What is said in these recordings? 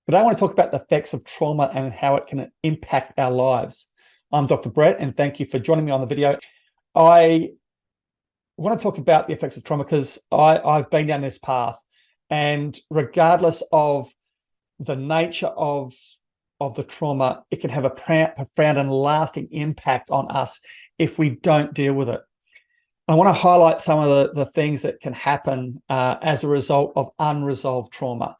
Today I want to talk about the effects of trauma and how it can impact our lives. I'm Dr. Brett, and thank you for joining me on the video. I want to talk about the effects of trauma because I've been down this path, and regardless of the nature of the trauma, it can have a profound and lasting impact on us if we don't deal with it. I want to highlight some of the things that can happen as a result of unresolved trauma,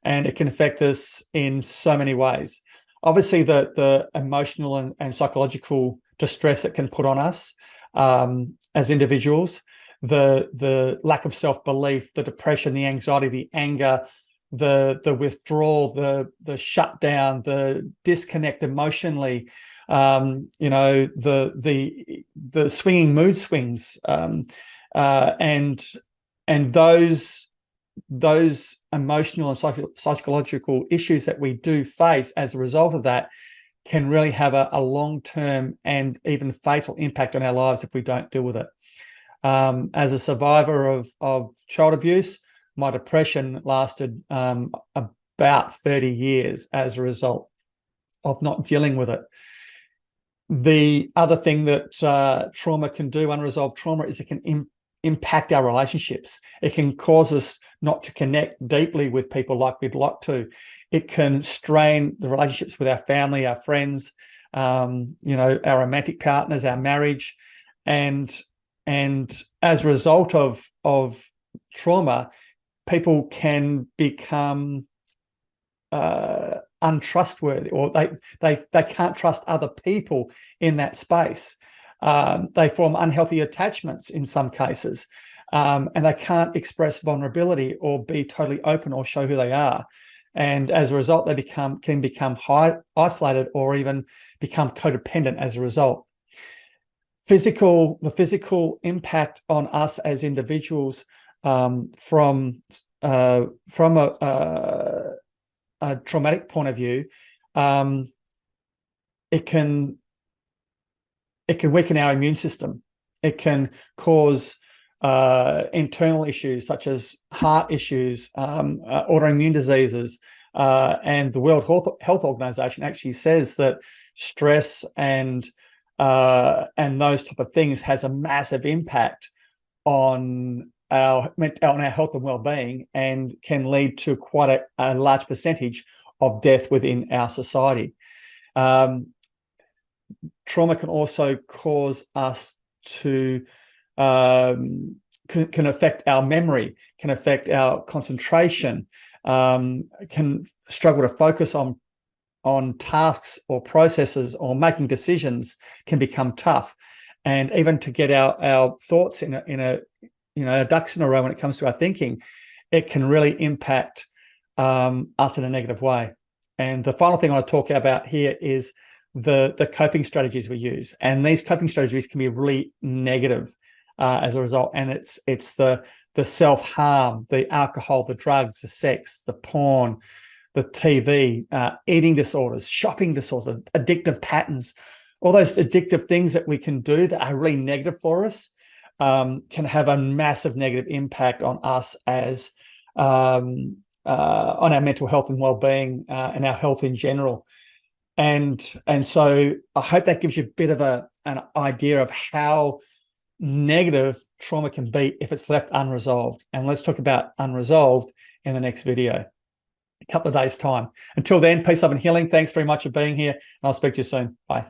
and it can affect us in so many ways. Obviously, the emotional and psychological distress it can put on us as individuals, the lack of self-belief, the depression, the anxiety, the anger, the withdrawal, the shutdown, the disconnect emotionally, the swinging mood swings, and those emotional and psychological issues that we do face as a result of that can really have a long-term and even fatal impact on our lives if we don't deal with it. As a survivor of child abuse, my depression lasted about 30 years as a result of not dealing with it. The other thing that trauma can do, unresolved trauma, is it can impact our relationships. It can cause us not to connect deeply with people like we'd like to. It can strain the relationships with our family, our friends, our romantic partners, our marriage. And as a result of trauma, people can become untrustworthy, or they can't trust other people in that space. They form unhealthy attachments in some cases, and they can't express vulnerability or be totally open or show who they are. And as a result, they can become isolated or even become codependent as a result. The physical impact on us as individuals from a traumatic point of view, it can weaken our immune system. It can cause internal issues such as heart issues, autoimmune diseases, and the World Health Organization actually says that stress and those type of things has a massive impact on our health and well-being, and can lead to quite a large percentage of death within our society. Trauma can also cause us to can affect our memory, can affect our concentration, can struggle to focus on tasks or processes, or making decisions can become tough, and even to get our thoughts in a ducks in a row when it comes to our thinking, it can really impact us in a negative way. And the final thing I want to talk about here is the coping strategies we use, and these coping strategies can be really negative as a result. And it's the self-harm, the alcohol, the drugs, the sex, the porn, the TV, eating disorders, shopping disorders, addictive patterns, all those addictive things that we can do that are really negative for us, can have a massive negative impact on us as on our mental health and well-being, and our health in general. And so I hope that gives you a bit of an idea of how negative trauma can be if it's left unresolved. And let's talk about unresolved in the next video, a couple of days' time. Until then, peace, love, and healing. Thanks very much for being here, and I'll speak to you soon. Bye.